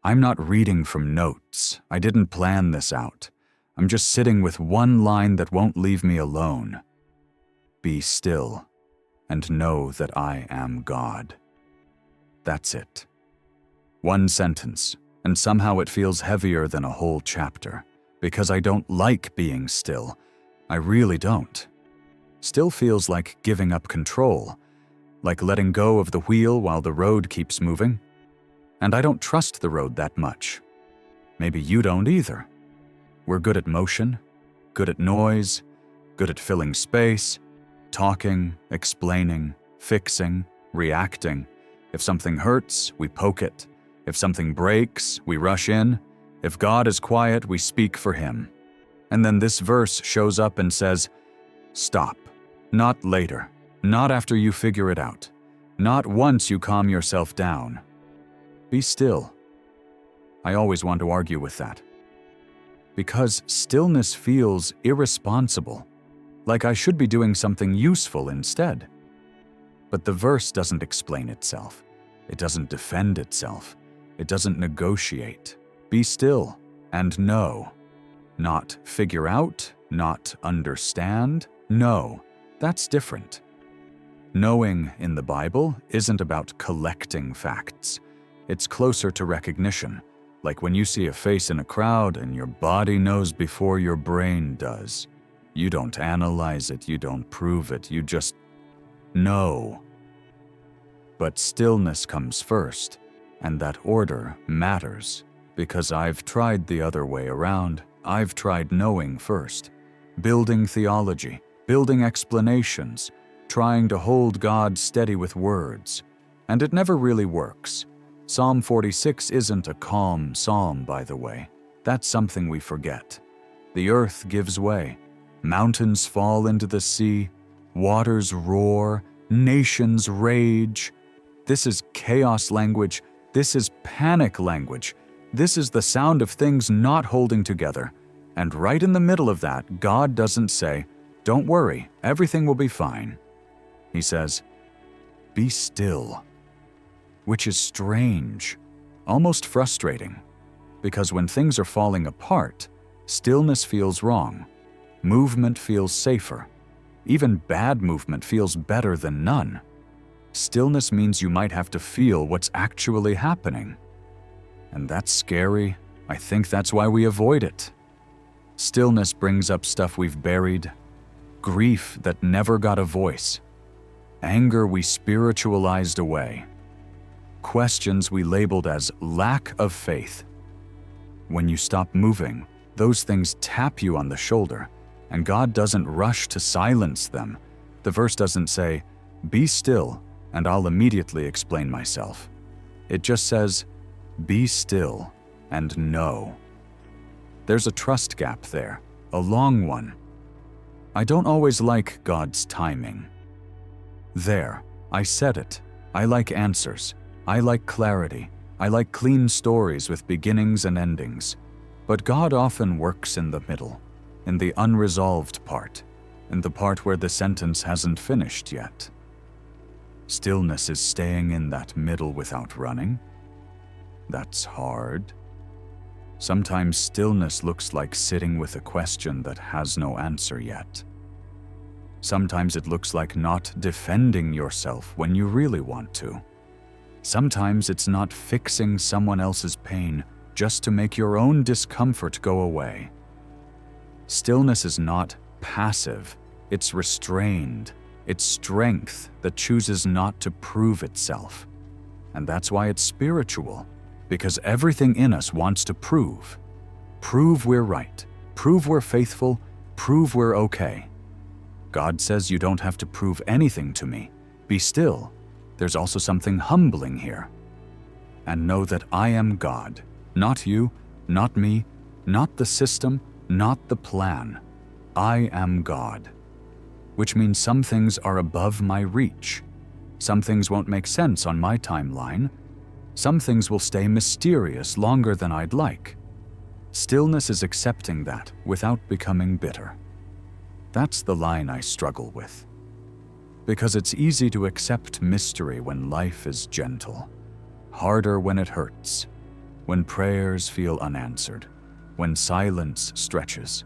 I'm not reading from notes. I didn't plan this out. I'm just sitting with one line that won't leave me alone. Be still and know that I am God. That's it. One sentence, and somehow it feels heavier than a whole chapter, because I don't like being still. I really don't. Still feels like giving up control, like letting go of the wheel while the road keeps moving. And I don't trust the road that much. Maybe you don't either. We're good at motion, good at noise, good at filling space, talking, explaining, fixing, reacting. If something hurts, we poke it. If something breaks, we rush in. If God is quiet, we speak for Him. And then this verse shows up and says, stop. Not later. Not after you figure it out. Not once you calm yourself down. Be still. I always want to argue with that. Because stillness feels irresponsible, like I should be doing something useful instead. But the verse doesn't explain itself. It doesn't defend itself. It doesn't negotiate. Be still and know. Not figure out, not understand. No, that's different. Knowing in the Bible isn't about collecting facts. It's closer to recognition, like when you see a face in a crowd and your body knows before your brain does. You don't analyze it, you don't prove it, you just know. But stillness comes first, and that order matters, because I've tried the other way around. I've tried knowing first, building theology, building explanations, trying to hold God steady with words, and it never really works. Psalm 46 isn't a calm psalm, by the way. That's something we forget. The earth gives way. Mountains fall into the sea. Waters roar. Nations rage. This is chaos language. This is panic language. This is the sound of things not holding together. And right in the middle of that, God doesn't say, "Don't worry, everything will be fine." He says, "Be still." Which is strange, almost frustrating, because when things are falling apart, stillness feels wrong. Movement feels safer. Even bad movement feels better than none. Stillness means you might have to feel what's actually happening. And that's scary. I think that's why we avoid it. Stillness brings up stuff we've buried, grief that never got a voice, anger we spiritualized away, questions we labeled as lack of faith. When you stop moving, those things tap you on the shoulder, and God doesn't rush to silence them. The verse doesn't say, "Be still, and I'll immediately explain myself." It just says, "Be still and know." There's a trust gap there, a long one. I don't always like God's timing. There, I said it. I like answers. I like clarity. I like clean stories with beginnings and endings. But God often works in the middle, in the unresolved part, in the part where the sentence hasn't finished yet. Stillness is staying in that middle without running. That's hard. Sometimes stillness looks like sitting with a question that has no answer yet. Sometimes it looks like not defending yourself when you really want to. Sometimes it's not fixing someone else's pain just to make your own discomfort go away. Stillness is not passive, it's restrained. It's strength that chooses not to prove itself. And that's why it's spiritual, because everything in us wants to prove. Prove we're right, prove we're faithful, prove we're okay. God says you don't have to prove anything to me. Be still. There's also something humbling here. And know that I am God, not you, not me, not the system, not the plan. I am God. Which means some things are above my reach. Some things won't make sense on my timeline. Some things will stay mysterious longer than I'd like. Stillness is accepting that without becoming bitter. That's the line I struggle with. Because it's easy to accept mystery when life is gentle, harder when it hurts. when prayers feel unanswered, when silence stretches,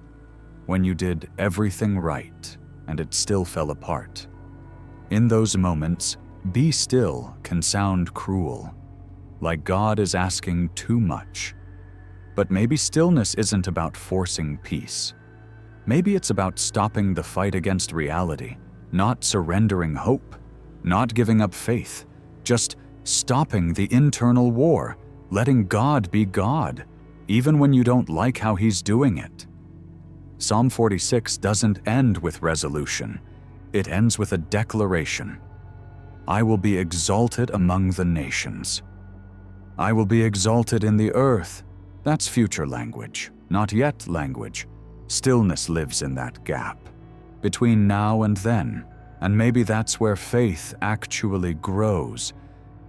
when you did everything right and it still fell apart. In those moments, be still can sound cruel, like God is asking too much. But maybe stillness isn't about forcing peace. Maybe it's about stopping the fight against reality, not surrendering hope, not giving up faith, just stopping the internal war, letting God be God, even when you don't like how He's doing it. Psalm 46 doesn't end with resolution. It ends with a declaration. I will be exalted among the nations. I will be exalted in the earth. That's future language, not yet language. Stillness lives in that gap, between now and then, and maybe that's where faith actually grows,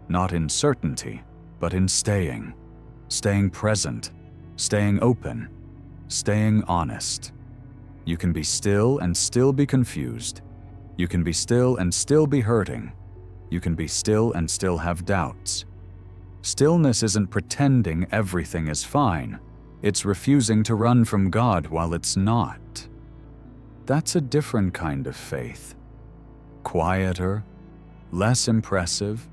not in certainty, but in staying present, staying open, staying honest. You can be still and still be confused. You can be still and still be hurting. You can be still and still have doubts. Stillness isn't pretending everything is fine. It's refusing to run from God while it's not. That's a different kind of faith. Quieter, less impressive,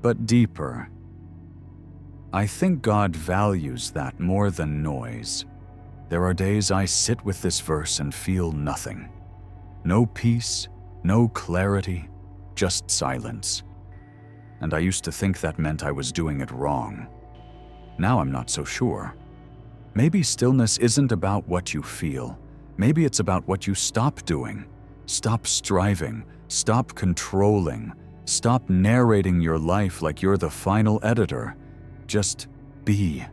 but deeper. I think God values that more than noise. There are days I sit with this verse and feel nothing. No peace, no clarity, just silence. And I used to think that meant I was doing it wrong. Now I'm not so sure. Maybe stillness isn't about what you feel. Maybe it's about what you stop doing. Stop striving. Stop controlling. Stop narrating your life like you're the final editor. Just be.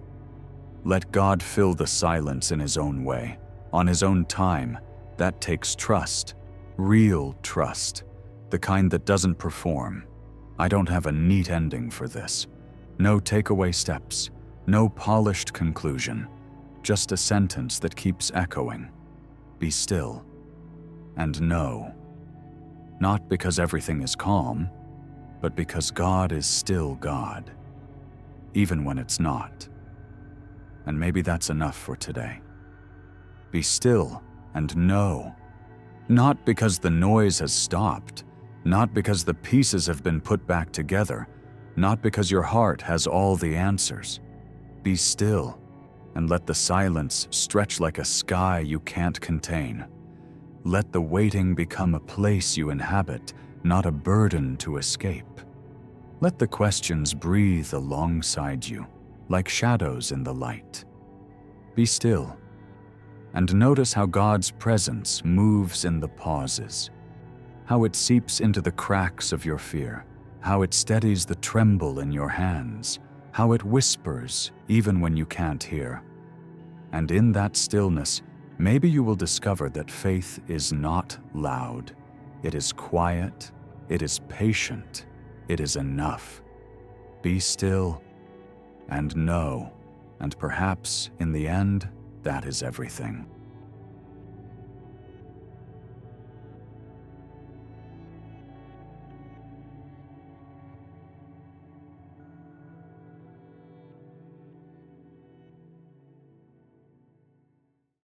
Let God fill the silence in His own way, on His own time. That takes trust. Real trust. The kind that doesn't perform. I don't have a neat ending for this. No takeaway steps. No polished conclusion. Just a sentence that keeps echoing. Be still. And know. Not because everything is calm, but because God is still God. Even when it's not. And maybe that's enough for today. Be still and know. Not because the noise has stopped. Not because the pieces have been put back together. Not because your heart has all the answers. Be still and let the silence stretch like a sky you can't contain. Let the waiting become a place you inhabit, not a burden to escape. Let the questions breathe alongside you, like shadows in the light. Be still, and notice how God's presence moves in the pauses, how it seeps into the cracks of your fear, how it steadies the tremble in your hands, how it whispers even when you can't hear. And in that stillness, maybe you will discover that faith is not loud. It is quiet. It is patient. It is enough. Be still and know, and perhaps in the end, that is everything.